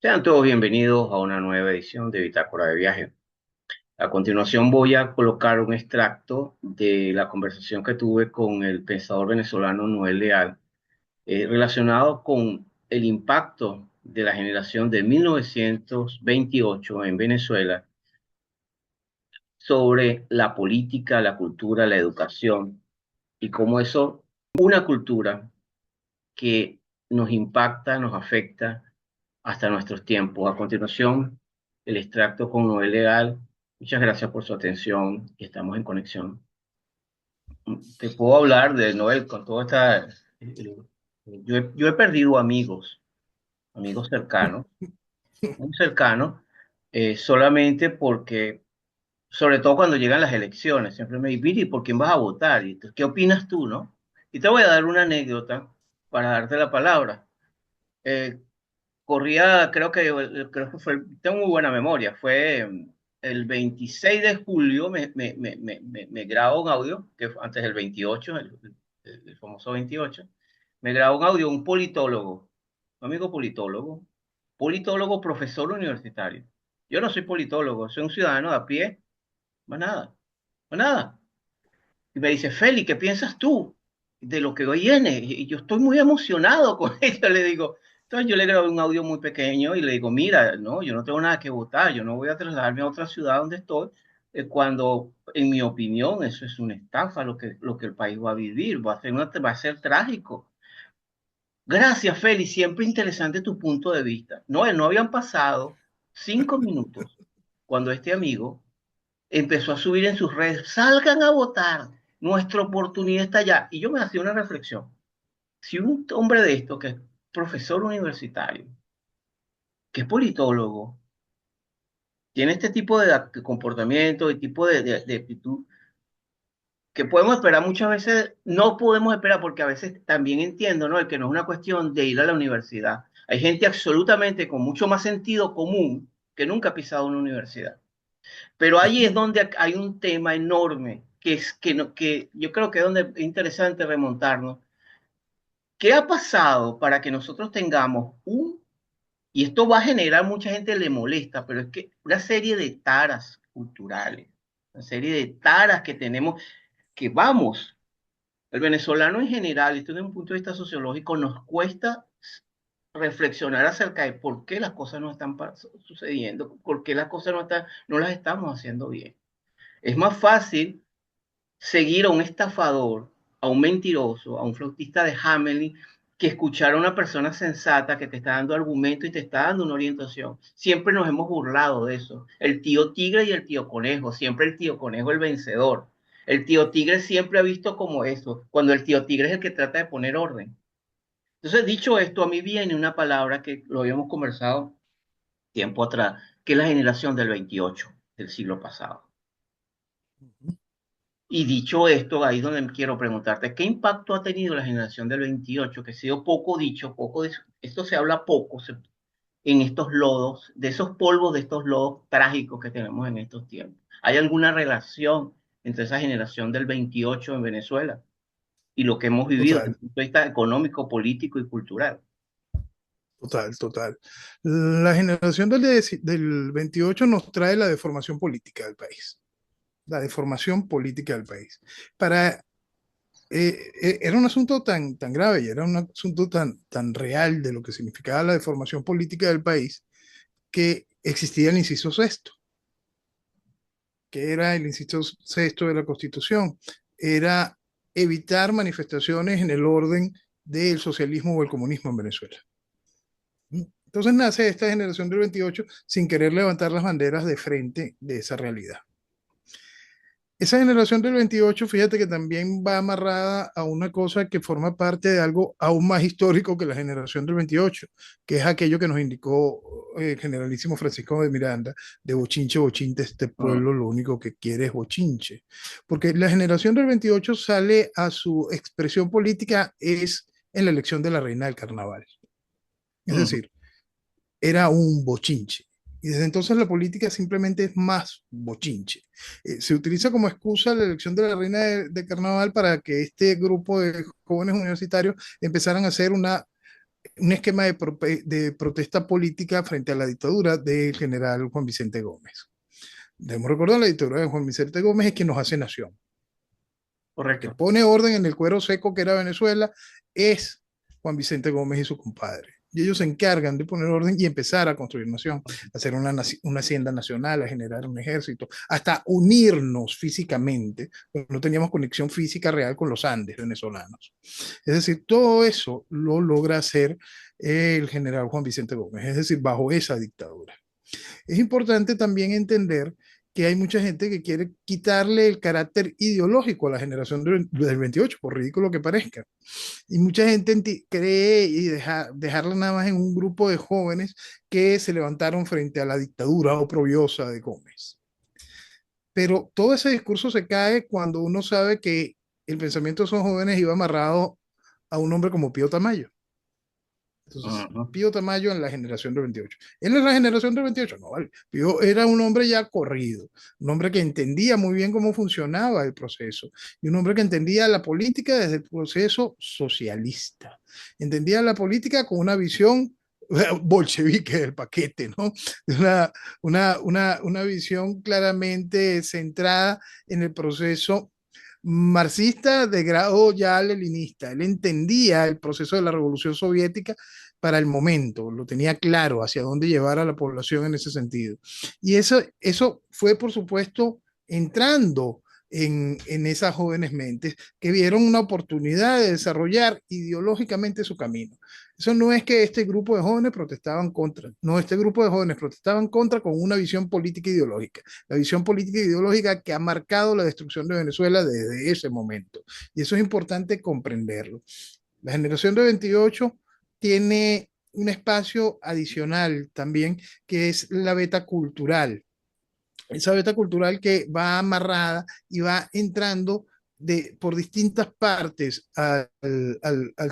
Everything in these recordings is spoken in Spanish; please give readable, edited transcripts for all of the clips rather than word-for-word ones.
Sean todos bienvenidos a una nueva edición de Bitácora de Viaje. A continuación voy a colocar un extracto de la conversación que tuve con el pensador venezolano Noel Leal, relacionado con el impacto de la generación de 1928 en Venezuela sobre la política, la cultura, la educación y cómo eso, una cultura que nos impacta, nos afecta hasta nuestros tiempos. A continuación, el extracto con Noel Leal. Muchas gracias por su atención y estamos en conexión. Te puedo hablar de Noel con toda esta... Yo he perdido amigos, amigos cercanos, muy cercanos, solamente porque, sobre todo cuando llegan las elecciones, siempre me dicen, Viri, ¿por quién vas a votar? ¿Y qué opinas tú, no? Y te voy a dar una anécdota para darte la palabra. Eh, Corría, creo que tengo muy buena memoria, fue el 26 de julio, me grabo un audio, que fue antes del 28, el famoso 28, me grabo un audio, un politólogo, un amigo politólogo, profesor universitario. Yo no soy politólogo, soy un ciudadano de a pie, más nada, más nada. Y me dice, Feli, ¿qué piensas tú de lo que hoy viene? Y yo estoy muy emocionado con esto, le digo. Entonces yo le grabé un audio muy pequeño y le digo, mira, no, yo no tengo nada que votar, yo no voy a trasladarme a otra ciudad donde estoy, cuando, en mi opinión, eso es una estafa lo que el país va a vivir, va a ser trágico. Gracias, Feli, siempre interesante tu punto de vista. No habían pasado 5 minutos cuando este amigo empezó a subir en sus redes, salgan a votar, nuestra oportunidad está allá. Y yo me hacía una reflexión. Si un hombre de esto, que es profesor universitario, que es politólogo, tiene este tipo de comportamiento, y tipo de actitud, que podemos esperar muchas veces, no podemos esperar, porque a veces también entiendo, ¿no? El que no es una cuestión de ir a la universidad. Hay gente absolutamente con mucho más sentido común que nunca ha pisado una universidad. Pero ahí es donde hay un tema enorme, que es que, que yo creo que es donde es interesante remontarnos. ¿Qué ha pasado para que nosotros tengamos y esto va a generar, mucha gente le molesta, pero es que una serie de taras culturales, una serie de taras que tenemos, que vamos, el venezolano en general, esto desde un punto de vista sociológico, nos cuesta reflexionar acerca de por qué las cosas no están sucediendo, por qué las cosas no las estamos haciendo bien. Es más fácil seguir a un estafador, a un mentiroso, a un flautista de Hamelin, que escuchar a una persona sensata que te está dando argumento y te está dando una orientación. Siempre nos hemos burlado de eso. El tío tigre y el tío conejo, siempre el tío conejo el vencedor. El tío tigre siempre ha visto como eso, cuando el tío tigre es el que trata de poner orden. Entonces, dicho esto, a mí viene una palabra que lo habíamos conversado tiempo atrás, que es la generación del 28 del siglo pasado. Y dicho esto, ahí es donde quiero preguntarte, ¿qué impacto ha tenido la generación del 28? Que ha sido poco dicho, esto se habla poco en estos lodos, de esos polvos, de estos lodos trágicos que tenemos en estos tiempos. ¿Hay alguna relación entre esa generación del 28 en Venezuela y lo que hemos vivido desde Total, el punto de vista económico, político y cultural? total, total. La generación del 28 nos trae la deformación política del país, la deformación política del país. Para, Era un asunto tan grave y era un asunto tan real de lo que significaba la deformación política del país que existía el inciso sexto, que era el inciso sexto de la Constitución. Era evitar manifestaciones en el orden del socialismo o el comunismo en Venezuela. Entonces nace esta generación del 28 sin querer levantar las banderas de frente de esa realidad. Esa generación del 28, fíjate que también va amarrada a una cosa que forma parte de algo aún más histórico que la generación del 28, que es aquello que nos indicó el generalísimo Francisco de Miranda, de bochinche, bochinche, este Mm. pueblo lo único que quiere es bochinche. Porque la generación del 28 sale a su expresión política es en la elección de la reina del carnaval. Es Mm. decir, era un bochinche. Y desde entonces la política simplemente es más bochinche. Se utiliza como excusa la elección de la reina de carnaval para que este grupo de jóvenes universitarios empezaran a hacer una un esquema de protesta política frente a la dictadura del general Juan Vicente Gómez. Debemos recordar, la dictadura de Juan Vicente Gómez es quien nos hace nación. El que Correcto. pone orden en el cuero seco que era Venezuela es Juan Vicente Gómez y su compadre. Y ellos se encargan de poner orden y empezar a construir nación, a hacer una hacienda nacional, a generar un ejército, hasta unirnos físicamente, porque no teníamos conexión física real con los Andes venezolanos. Es decir, todo eso lo logra hacer el general Juan Vicente Gómez, es decir, bajo esa dictadura. Es importante también entender que hay mucha gente que quiere quitarle el carácter ideológico a la generación del 28, por ridículo que parezca. Y mucha gente cree y dejarla nada más en un grupo de jóvenes que se levantaron frente a la dictadura oprobiosa de Gómez. Pero todo ese discurso se cae cuando uno sabe que el pensamiento de esos jóvenes iba amarrado a un hombre como Pío Tamayo. Entonces, Ujú. Pío Tamayo en la generación del 28. ¿Él es la generación del 28? No, vale. Pío era un hombre ya corrido, un hombre que entendía muy bien cómo funcionaba el proceso y un hombre que entendía la política desde el proceso socialista. Entendía la política con una visión bolchevique del paquete, ¿no? Una visión claramente centrada en el proceso marxista de grado ya leninista. Él entendía el proceso de la revolución soviética para el momento, lo tenía claro hacia dónde llevar a la población en ese sentido. Y eso fue, por supuesto, entrando en esas jóvenes mentes que vieron una oportunidad de desarrollar ideológicamente su camino. Eso no es que este grupo de jóvenes protestaban contra, no, este grupo de jóvenes protestaban contra con una visión política ideológica, la visión política ideológica que ha marcado la destrucción de Venezuela desde ese momento. Y eso es importante comprenderlo. La generación de 28 tiene un espacio adicional también, que es la beta cultural. Esa beta cultural que va amarrada y va entrando por distintas partes al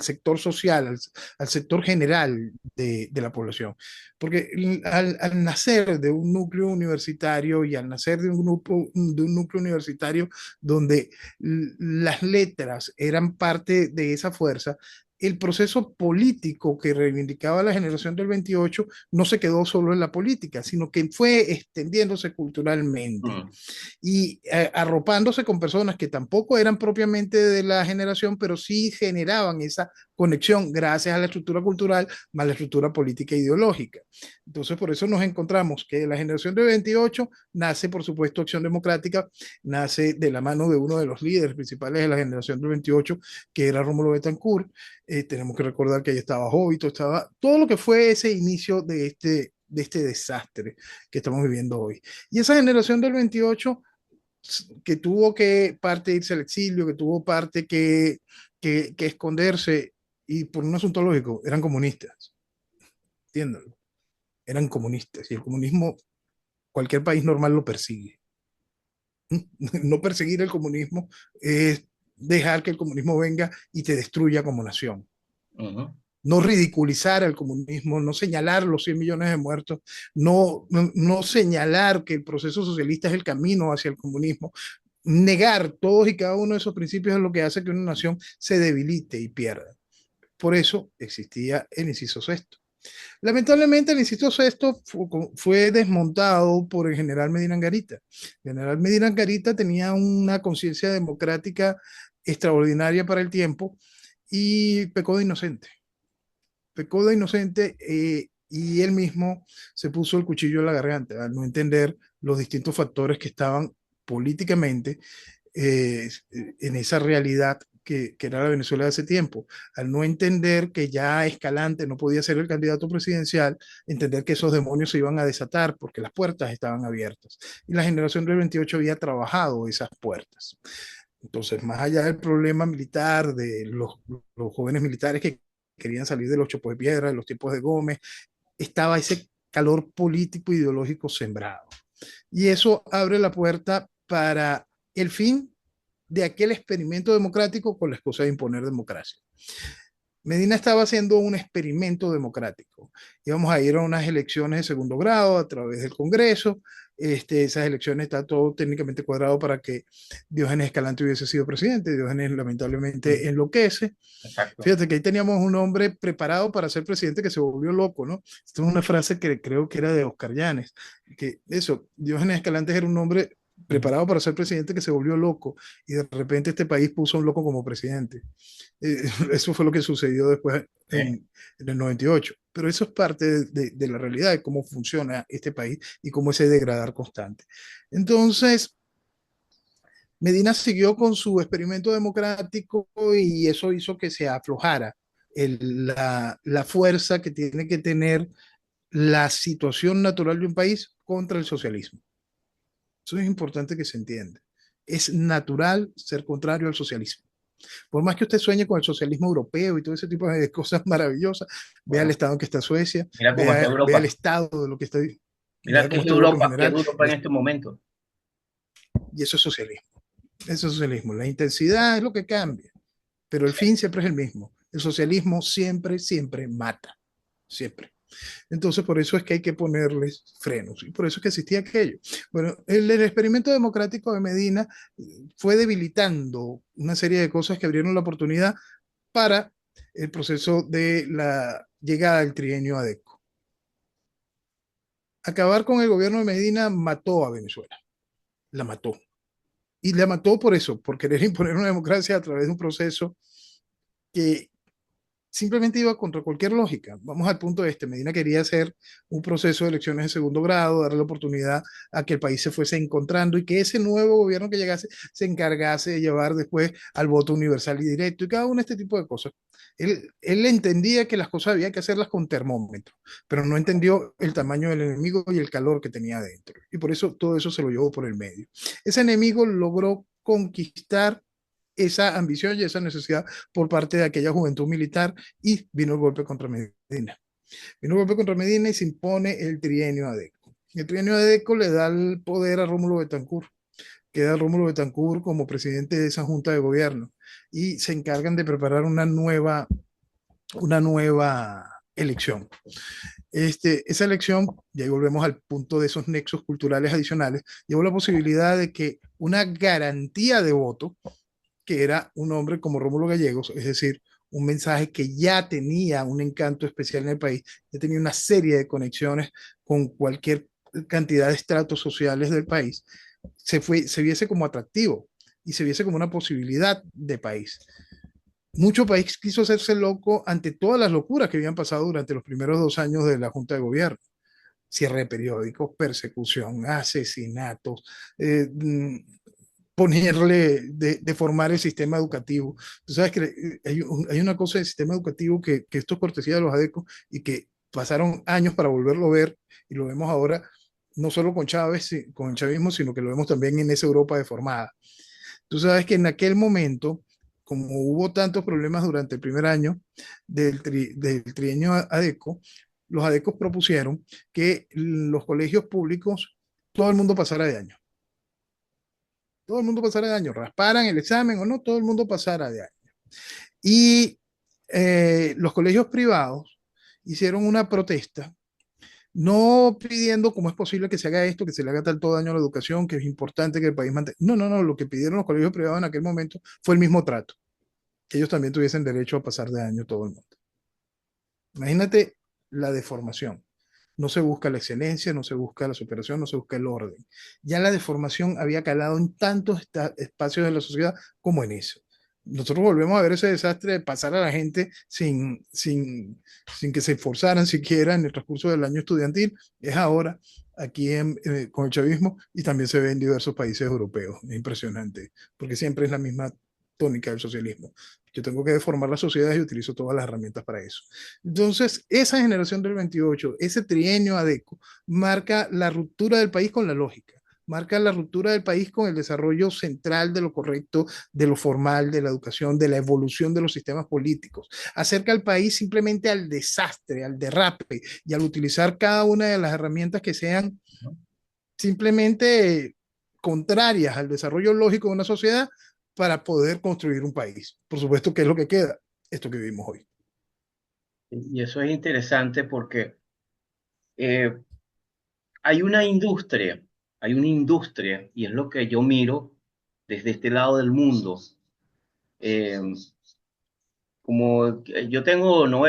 sector social, al sector general de la población. Porque al nacer de un núcleo universitario y al nacer de un núcleo universitario donde las letras eran parte de esa fuerza, el proceso político que reivindicaba la generación del 28 no se quedó solo en la política, sino que fue extendiéndose culturalmente Mm. y arropándose con personas que tampoco eran propiamente de la generación, pero sí generaban esa conexión gracias a la estructura cultural más la estructura política e ideológica. Entonces, por eso nos encontramos que la generación de 28 nace, por supuesto, Acción Democrática, nace de la mano de uno de los líderes principales de la generación del 28, que era Rómulo Betancourt. Tenemos que recordar que ahí estaba Jovito, estaba todo lo que fue ese inicio de este desastre que estamos viviendo hoy. Y esa generación del 28 que tuvo que parte irse al exilio, que tuvo parte que esconderse, y por un asunto lógico, eran comunistas, entiéndalo, eran comunistas, y el comunismo, cualquier país normal lo persigue. No perseguir el comunismo es dejar que el comunismo venga y te destruya como nación. Ujú. No ridiculizar al comunismo, no señalar los 100 millones de muertos, no señalar que el proceso socialista es el camino hacia el comunismo. Negar todos y cada uno de esos principios es lo que hace que una nación se debilite y pierda. Por eso existía el inciso sexto. Lamentablemente el inciso sexto fue desmontado por el general Medina Angarita. El general Medina Angarita tenía una conciencia democrática extraordinaria para el tiempo y pecó de inocente. Pecó de inocente y él mismo se puso el cuchillo en la garganta al no entender los distintos factores que estaban políticamente en esa realidad que era la Venezuela de hace tiempo, al no entender que ya Escalante no podía ser el candidato presidencial, entender que esos demonios se iban a desatar porque las puertas estaban abiertas. Y la generación del 28 había trabajado esas puertas. Entonces, más allá del problema militar, de los jóvenes militares que querían salir de los chopos de piedra, de los tiempos de Gómez, estaba ese calor político ideológico sembrado. Y eso abre la puerta para el fin de aquel experimento democrático con la excusa de imponer democracia. Medina estaba haciendo un experimento democrático. Íbamos a ir a unas elecciones de segundo grado a través del Congreso esas elecciones está todo técnicamente cuadrado para que Diógenes Escalante hubiese sido presidente. Diógenes Mm, lamentablemente enloquece. exacto. Fíjate que ahí teníamos un hombre preparado para ser presidente que se volvió loco, ¿no? Esta es una frase que creo que era de Oscar Llanes, que eso, Diógenes Escalante era un hombre Ujú. preparado para ser presidente que se volvió loco y de repente este país puso a un loco como presidente. Eso fue lo que sucedió después ¿Eh? en el 98. Pero eso es parte de la realidad de cómo funciona este país y cómo ese degradar constante. Entonces, Medina siguió con su experimento democrático y eso hizo que se aflojara la fuerza que tiene que tener la situación natural de un país contra el socialismo. Eso es importante que se entienda. Es natural ser contrario al socialismo. Por más que usted sueñe con el socialismo europeo y todo ese tipo de cosas maravillosas, vea el Bueno, estado en que está Suecia, mira cómo está vea el Europa. estado de lo que está, Mira vea cómo está Europa en Qué es general, Europa en este momento. y eso es socialismo. Eso es socialismo. La intensidad es lo que cambia, pero el fin siempre es el mismo. El socialismo siempre, siempre mata. Siempre. Entonces, por eso es que hay que ponerles frenos y por eso es que existía aquello. Bueno, el experimento democrático de Medina fue debilitando una serie de cosas que abrieron la oportunidad para el proceso de la llegada del trienio ADECO. Acabar con el gobierno de Medina mató a Venezuela, la mató. Y la mató por eso, por querer imponer una democracia a través de un proceso que simplemente iba contra cualquier lógica. Vamos al punto este. Medina quería hacer un proceso de elecciones de segundo grado, darle la oportunidad a que el país se fuese encontrando y que ese nuevo gobierno que llegase se encargase de llevar después al voto universal y directo y cada uno de este tipo de cosas. Él entendía que las cosas había que hacerlas con termómetro, pero no entendió el tamaño del enemigo y el calor que tenía adentro. Y por eso todo eso se lo llevó por el medio. Ese enemigo logró conquistar esa ambición y esa necesidad por parte de aquella juventud militar y vino el golpe contra Medina. Vino el golpe contra Medina y se impone el trienio ADECO. El trienio ADECO le da el poder a Rómulo Betancourt, queda Rómulo Betancourt como presidente de esa junta de gobierno y se encargan de preparar una nueva elección. Esa elección, y ahí volvemos al punto de esos nexos culturales adicionales, llevó la posibilidad de que una garantía de voto que era un hombre como Rómulo Gallegos, es decir, un mensaje que ya tenía un encanto especial en el país, ya tenía una serie de conexiones con cualquier cantidad de estratos sociales del país, se viese como atractivo y se viese como una posibilidad de país. Mucho país quiso hacerse loco ante todas las locuras que habían pasado durante los primeros 2 años de la Junta de Gobierno. Cierre de periódicos, persecución, asesinatos, ponerle, deformar el sistema educativo. Tú sabes que hay una cosa del sistema educativo que esto es cortesía de los ADECO y que pasaron años para volverlo a ver y lo vemos ahora no solo con Chávez, con el chavismo, sino que lo vemos también en esa Europa deformada. Tú sabes que en aquel momento, como hubo tantos problemas durante el primer año del trienio ADECO, los ADECOs propusieron que los colegios públicos, todo el mundo pasara de año. Todo el mundo pasara de año, rasparan el examen o no, todo el mundo pasara de año. Y los colegios privados hicieron una protesta, no pidiendo cómo es posible que se haga esto, que se le haga tanto daño a la educación, que es importante que el país mantenga. No, no, no, lo que pidieron los colegios privados en aquel momento fue el mismo trato, que ellos también tuviesen derecho a pasar de año todo el mundo. Imagínate la deformación. No se busca la excelencia, no se busca la superación, no se busca el orden. Ya la deformación había calado en tantos espacios de la sociedad como en eso. Nosotros volvemos a ver ese desastre de pasar a la gente sin que se esforzaran siquiera en el transcurso del año estudiantil. Es ahora aquí con el chavismo y también se ve en diversos países europeos. Es impresionante, porque siempre es la misma tónica del socialismo. Yo tengo que deformar las sociedades y utilizo todas las herramientas para eso. Entonces, esa generación del 28, ese trienio ADECO, marca la ruptura del país con la lógica, marca la ruptura del país con el desarrollo central de lo correcto, de lo formal, de la educación, de la evolución de los sistemas políticos. Acerca al país simplemente al desastre, al derrape y al utilizar cada una de las herramientas que sean ¿No? simplemente contrarias al desarrollo lógico de una sociedad para poder construir un país. Por supuesto, ¿qué es lo que queda? Esto que vivimos hoy. Y eso es interesante porque eh, hay una industria. hay una industria, y es lo que yo miro desde este lado del mundo. Eh, Como yo tengo, ¿no?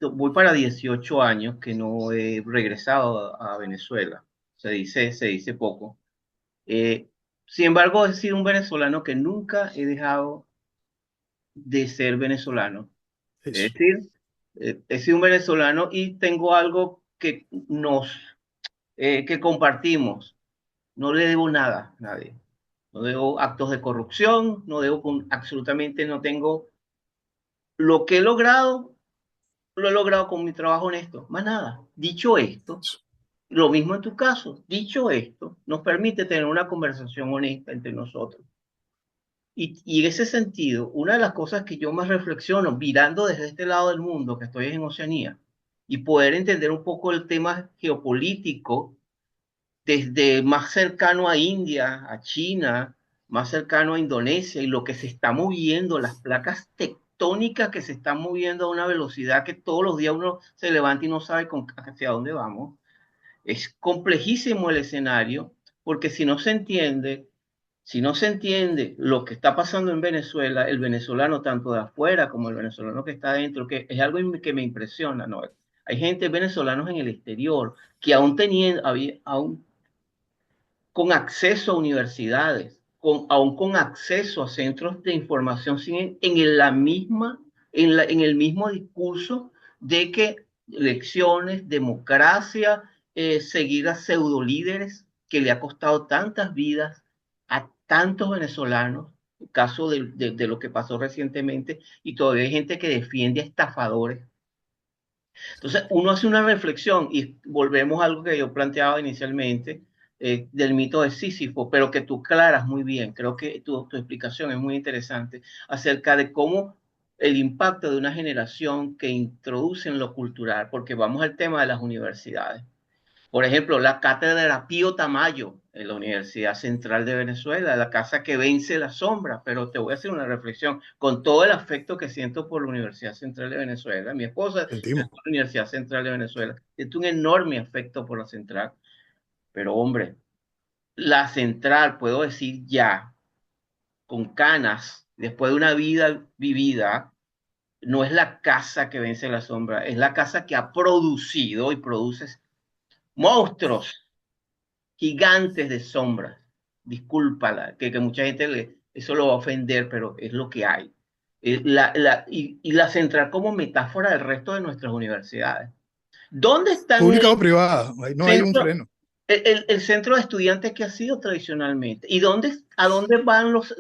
Voy para 18 años que no he regresado a Venezuela. Se dice poco. Eh, Sin embargo, he sido un venezolano que nunca he dejado de ser venezolano. Es Eso. decir, he sido un venezolano y tengo algo que compartimos. No le debo nada a nadie. No debo actos de corrupción, absolutamente no tengo lo que he logrado. Lo he logrado con mi trabajo honesto, más nada. Dicho esto, Eso. lo mismo en tu caso, dicho esto, nos permite tener una conversación honesta entre nosotros. Y en ese sentido, una de las cosas que yo más reflexiono, mirando desde este lado del mundo, que estoy en Oceanía, y poder entender un poco el tema geopolítico desde más cercano a India, a China, más cercano a Indonesia y lo que se está moviendo, las placas tectónicas que se están moviendo a una velocidad que todos los días uno se levanta y no sabe hacia dónde vamos. Es complejísimo el escenario porque si no se entiende lo que está pasando en Venezuela, el venezolano tanto de afuera como el venezolano que está adentro, que es algo que me impresiona, ¿no? Hay gente venezolanos en el exterior que aún con acceso a universidades, aún con acceso a centros de información, siguen en el mismo discurso de que elecciones, democracia, seguir a pseudo líderes que le ha costado tantas vidas a tantos venezolanos, el caso de lo que pasó recientemente, y todavía hay gente que defiende a estafadores. Entonces, uno hace una reflexión y volvemos a algo que yo planteaba inicialmente del mito de Sísifo, pero que tú aclaras muy bien. Creo que tu explicación es muy interesante acerca de cómo el impacto de una generación que introduce en lo cultural, porque vamos al tema de las universidades. Por ejemplo, la cátedra Pío Tamayo en la Universidad Central de Venezuela, la casa que vence la sombra, pero te voy a hacer una reflexión con todo el afecto que siento por la Universidad Central de Venezuela. Mi esposa es Sentimos. de la Universidad Central de Venezuela, siento un enorme afecto por la Central, pero hombre, la Central, puedo decir ya, con canas, después de una vida vivida, no es la casa que vence la sombra, es la casa que ha producido y produce monstruos gigantes de sombras. Discúlpala, que mucha gente eso lo va a ofender, pero es lo que hay. Y la central como metáfora del resto de nuestras universidades. ¿Dónde están el Pública o privada, ahí no hay un centro, freno. el centro de estudiantes que ha sido tradicionalmente? ¿Y a dónde van los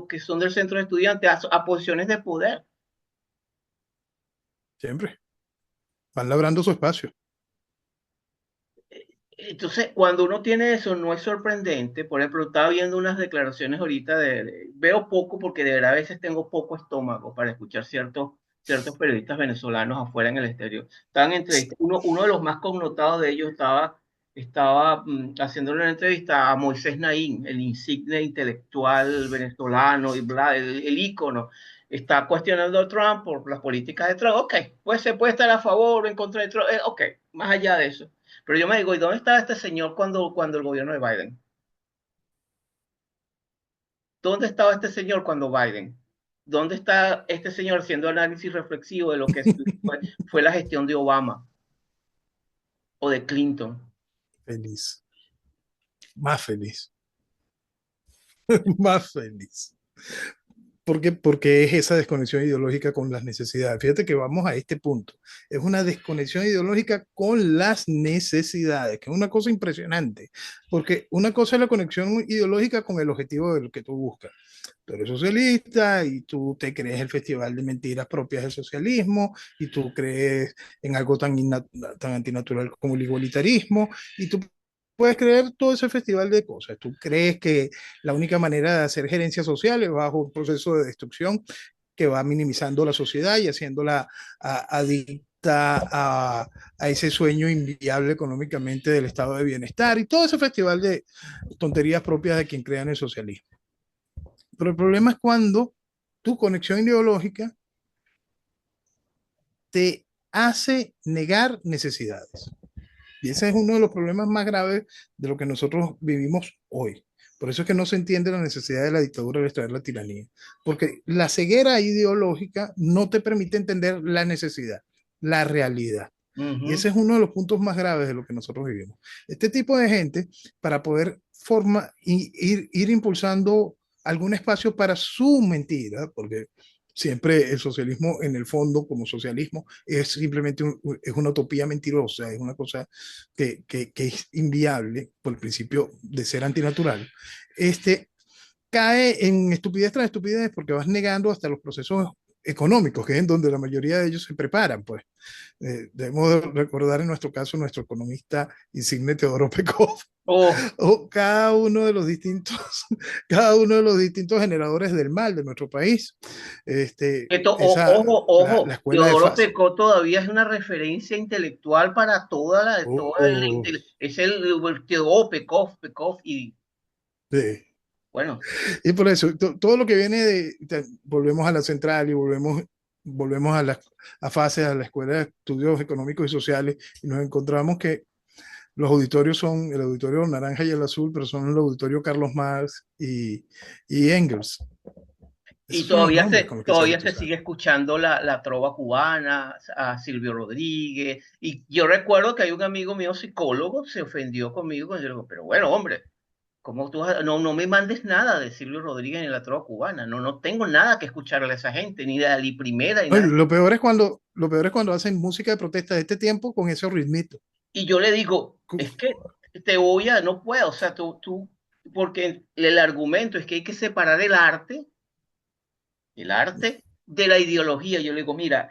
que son del centro de estudiantes? A posiciones de poder. Siempre. Van labrando su espacio. Entonces, cuando uno tiene eso, no es sorprendente. Por ejemplo, estaba viendo unas declaraciones ahorita veo poco porque de verdad a veces tengo poco estómago para escuchar ciertos periodistas venezolanos afuera en el exterior. Estaban entrevistas, uno de los más connotados de ellos estaba haciendo una entrevista a Moisés Naín, el insigne intelectual venezolano y bla, el ícono. Está cuestionando a Trump por las políticas de Trump. Ok, pues se puede estar a favor o en contra de Trump. Ok, más allá de eso. Pero yo me digo, ¿y dónde estaba este señor cuando el gobierno de Biden? ¿Dónde estaba este señor cuando Biden? ¿Dónde está este señor haciendo análisis reflexivo de lo que fue la gestión de Obama o de Clinton? Feliz. Más feliz. Más feliz. Porque es esa desconexión ideológica con las necesidades. Fíjate que vamos a este punto. Es una desconexión ideológica con las necesidades, que es una cosa impresionante. Porque una cosa es la conexión ideológica con el objetivo de lo que tú buscas. Tú eres socialista y tú te crees el festival de mentiras propias del socialismo y tú crees en algo tan antinatural como el igualitarismo y tú puedes creer todo ese festival de cosas. Tú crees que la única manera de hacer gerencia social es bajo un proceso de destrucción que va minimizando la sociedad y haciéndola adicta a ese sueño inviable económicamente del estado de bienestar y todo ese festival de tonterías propias de quien crea en el socialismo. Pero el problema es cuando tu conexión ideológica te hace negar necesidades. Y ese es uno de los problemas más graves de lo que nosotros vivimos hoy. Por eso es que no se entiende la necesidad de la dictadura de extraer la tiranía. Porque la ceguera ideológica no te permite entender la necesidad, la realidad. Y ese Ujú. es uno de los puntos más graves de lo que nosotros vivimos. Este tipo de gente, para poder ir impulsando algún espacio para su mentira, porque siempre el socialismo en el fondo como socialismo es simplemente es una utopía mentirosa, es una cosa que es inviable por el principio de ser antinatural, este, cae en estupidez tras estupidez porque vas negando hasta los procesos económicos, que es en donde la mayoría de ellos se preparan, pues. Debemos recordar en nuestro caso nuestro economista insigne Teodoro Pekov, Oh, o cada uno de los distintos, cada uno de los distintos generadores del mal de nuestro país. ojo, La ojo, escuela de Teodoro FAS. Pecó todavía es una referencia intelectual para Oh, es el Teodoro Pecó, Pecó, y sí. bueno, Y por eso, todo lo que viene volvemos a la central y volvemos a FASE, a la Escuela de Estudios Económicos y Sociales, y nos encontramos que los auditorios son el auditorio naranja y el azul, pero son el auditorio Carlos Marx y Engels. y Esos son los nombres con los que se todavía se sigue bautizaron. escuchando la trova cubana, a Silvio Rodríguez, y yo recuerdo que hay un amigo mío psicólogo, se ofendió conmigo, cuando yo le digo, pero bueno, hombre, ¿cómo no me mandes nada de Silvio Rodríguez ni la trova cubana? No tengo nada que escucharle a esa gente, ni de Ali Primera, ni No, nada. lo peor es cuando hacen música de protesta de este tiempo con ese ritmito. Y yo le digo, es que te voy a, no puedo, o sea, porque el argumento es que hay que separar el arte de la ideología. Yo le digo, mira,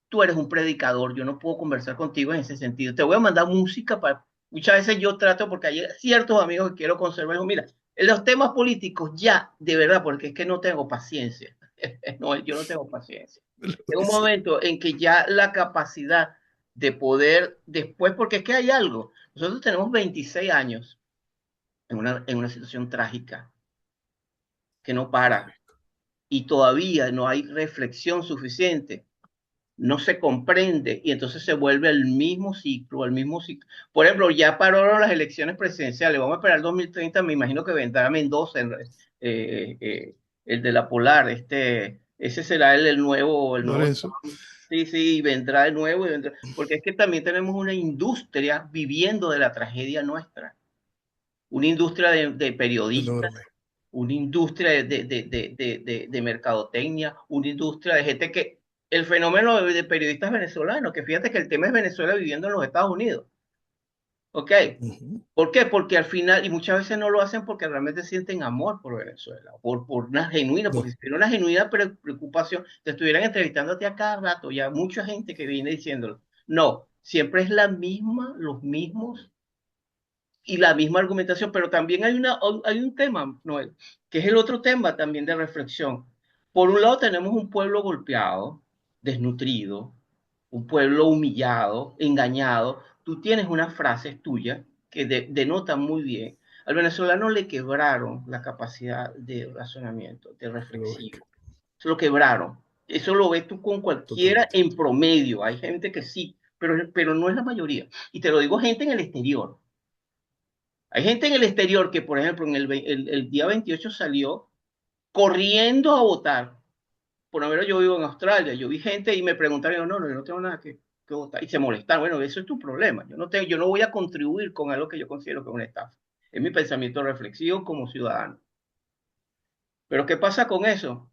tú eres un predicador, yo no puedo conversar contigo en ese sentido. Te voy a mandar música para... Muchas veces yo trato, porque hay ciertos amigos que quiero conservar, digo, mira, en los temas políticos ya, de verdad, porque es que no tengo paciencia. No, yo no tengo paciencia. Es un Sí, momento en que ya la capacidad de poder después, porque es que hay algo. Nosotros tenemos 26 años en una situación trágica que no para correcto. y todavía no hay reflexión suficiente, no se comprende y entonces se vuelve el mismo ciclo, el mismo ciclo. Por ejemplo, ya pararon las elecciones presidenciales, vamos a esperar el 2030, me imagino que vendrá Mendoza, el de la Polar, ese será el nuevo, Lorenzo, sí, sí, vendrá de nuevo, porque es que también tenemos una industria viviendo de la tragedia nuestra, una industria de periodistas, enorme. una industria de mercadotecnia, una industria de gente que, el fenómeno de periodistas venezolanos, que fíjate que el tema es Venezuela viviendo en los Estados Unidos, ¿ok? Ujú. ¿Por qué? Porque al final, y muchas veces no lo hacen porque realmente sienten amor por Venezuela, por una genuina, porque No, si tiene una genuina preocupación, te estuvieran entrevistándote a cada rato, ya mucha gente que viene diciéndolo. No, siempre es la misma, los mismos y la misma argumentación, pero también hay un tema, Noel, que es el otro tema también de reflexión. Por un lado tenemos un pueblo golpeado, desnutrido, un pueblo humillado, engañado. Tú tienes unas frases tuyas que denotan muy bien. Al venezolano le quebraron la capacidad de razonamiento, de lógica, reflexivo. Se lo quebraron. Eso lo ves tú con cualquiera totalmente. en promedio. Hay gente que sí, pero no es la mayoría. Y te lo digo gente en el exterior. Hay gente en el exterior que, por ejemplo, el día 28 salió corriendo a votar. Por lo menos yo vivo en Australia. Yo vi gente y me preguntaron, no, yo no tengo nada que votar. Y se molestaron. Bueno, eso es tu problema. Yo no voy a contribuir con algo que yo considero que es una estafa. Es mi pensamiento reflexivo como ciudadano. Pero ¿qué pasa con eso?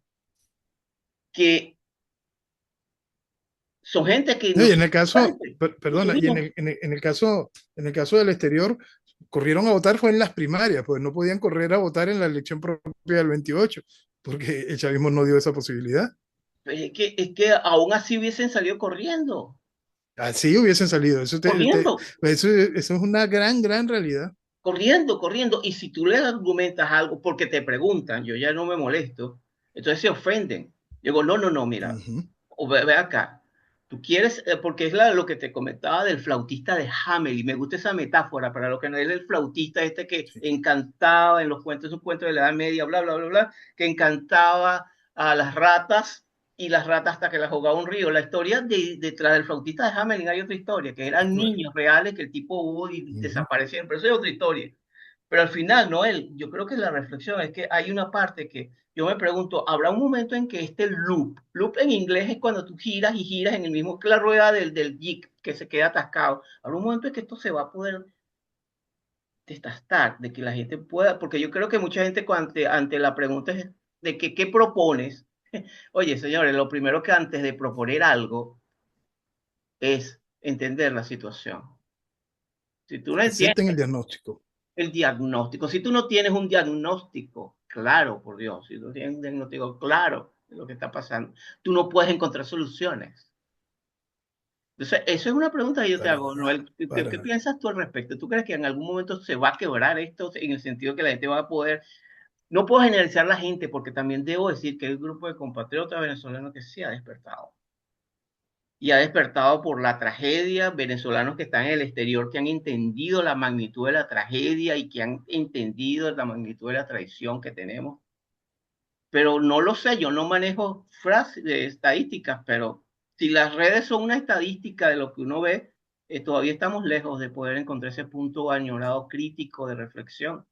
Que son gente que No, no y son en el caso, ignorantes. No perdona, son y ignorantes. en el caso del exterior, corrieron a votar fue en las primarias, pues no podían correr a votar en la elección propia del 28 porque el chavismo no dio esa posibilidad. Es que aún así hubiesen salido corriendo. Así hubiesen salido. Corriendo. Eso es una gran, gran realidad. Corriendo, corriendo. Y si tú le argumentas algo porque te preguntan, yo ya no me molesto, entonces se ofenden. Yo digo, no, mira, Ujú. ve acá. Tú quieres, porque es lo que te comentaba del flautista de Hamelin, y me gusta esa metáfora, para lo que no es el flautista este que Sí. encantaba en los cuentos, un cuento de la Edad Media, bla, bla, bla, bla, que encantaba a las ratas y las ratas hasta que las jugaba un río. La historia detrás del flautista de Hamelin hay otra historia, que eran Bueno, niños reales que el tipo hubo y ujú. desaparecieron, pero eso es otra historia. Pero al final, Noel, yo creo que la reflexión es que hay una parte que yo me pregunto, ¿habrá un momento en que este loop en inglés es cuando tú giras y giras en el mismo que la rueda del jig que se queda atascado? ¿Habrá un momento en que esto se va a poder desgastar, de que la gente pueda, porque yo creo que mucha gente ante la pregunta es de que, ¿qué propones? Oye, señores, lo primero que antes de proponer algo es entender la situación. Si tú no Acepten el entiendes diagnóstico. el diagnóstico, si tú no tienes un diagnóstico claro, por Dios, si tú no tienes un diagnóstico claro de lo que está pasando, tú no puedes encontrar soluciones. Entonces, eso es una pregunta que yo te Para hago, nada, Noel. ¿Qué, para qué nada. piensas tú al respecto? ¿Tú crees que en algún momento se va a quebrar esto en el sentido que la gente va a poder? No puedo generalizar la gente porque también debo decir que hay un grupo de compatriotas venezolanos que sí ha despertado. Y ha despertado por la tragedia, venezolanos que están en el exterior, que han entendido la magnitud de la tragedia y que han entendido la magnitud de la traición que tenemos. Pero no lo sé, yo no manejo frases de estadísticas, pero si las redes son una estadística de lo que uno ve, todavía estamos lejos de poder encontrar ese punto añorado crítico de reflexión.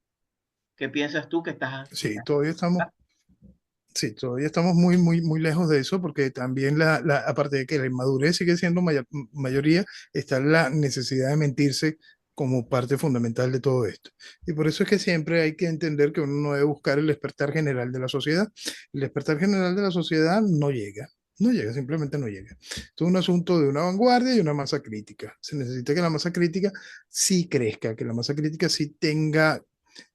¿Qué piensas tú que estás? Sí, todavía estamos, sí, todavía estamos muy, muy, muy lejos de eso porque también aparte de que la inmadurez sigue siendo mayoría, está la necesidad de mentirse como parte fundamental de todo esto. Y por eso es que siempre hay que entender que uno no debe buscar el despertar general de la sociedad. El despertar general de la sociedad no llega. No llega, simplemente no llega. Esto es un asunto de una vanguardia y una masa crítica. Se necesita que la masa crítica sí crezca, que la masa crítica sí tenga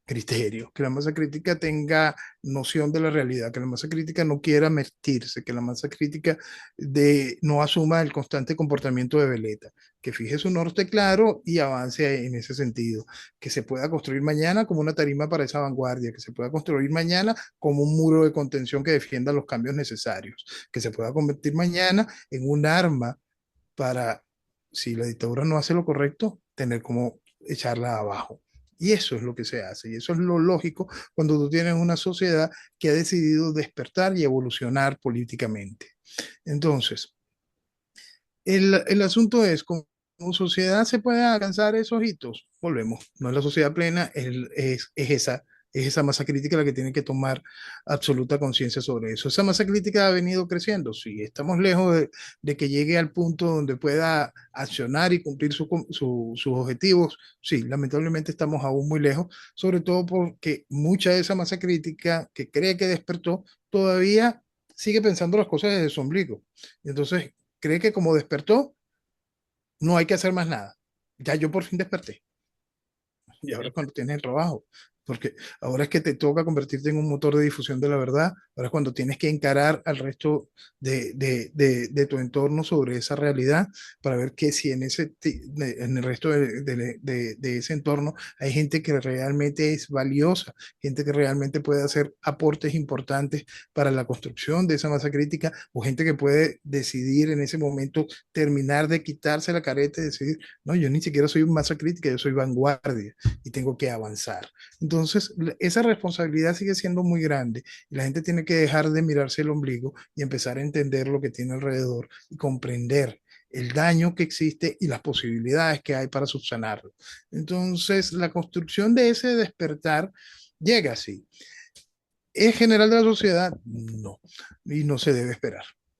criterio, que la masa crítica tenga noción de la realidad, que la masa crítica no quiera mentirse, que la masa crítica no asuma el constante comportamiento de veleta, que fije su norte claro y avance en ese sentido, que se pueda construir mañana como una tarima para esa vanguardia, que se pueda construir mañana como un muro de contención que defienda los cambios necesarios, que se pueda convertir mañana en un arma para, si la dictadura no hace lo correcto, tener como echarla abajo. Y eso es lo que se hace, y eso es lo lógico cuando tú tienes una sociedad que ha decidido despertar y evolucionar políticamente. Entonces, el asunto es, como sociedad se puede alcanzar esos hitos, volvemos, no es la sociedad plena, es esa masa crítica la que tiene que tomar absoluta conciencia sobre eso. Esa masa crítica ha venido creciendo, sí, estamos lejos de que llegue al punto donde pueda accionar y cumplir sus objetivos, sí, lamentablemente estamos aún muy lejos, sobre todo porque mucha de esa masa crítica que cree que despertó todavía sigue pensando las cosas desde su ombligo. Entonces, cree que como despertó, no hay que hacer más nada. Ya yo por fin desperté. Y ahora es cuando tienes el trabajo, porque ahora es que te toca convertirte en un motor de difusión de la verdad, ahora es cuando tienes que encarar al resto de tu entorno sobre esa realidad para ver que si en el resto de ese entorno hay gente que realmente es valiosa, gente que realmente puede hacer aportes importantes para la construcción de esa masa crítica o gente que puede decidir en ese momento terminar de quitarse la careta y decidir, no, yo ni siquiera soy masa crítica, yo soy vanguardia y tengo que avanzar. Entonces, esa responsabilidad sigue siendo muy grande y la gente tiene que dejar de mirarse el ombligo y empezar a entender lo que tiene alrededor y comprender el daño que existe y las posibilidades que hay para subsanarlo. Entonces, la construcción de ese despertar llega así. ¿Es general de la sociedad? No, y no se debe esperar.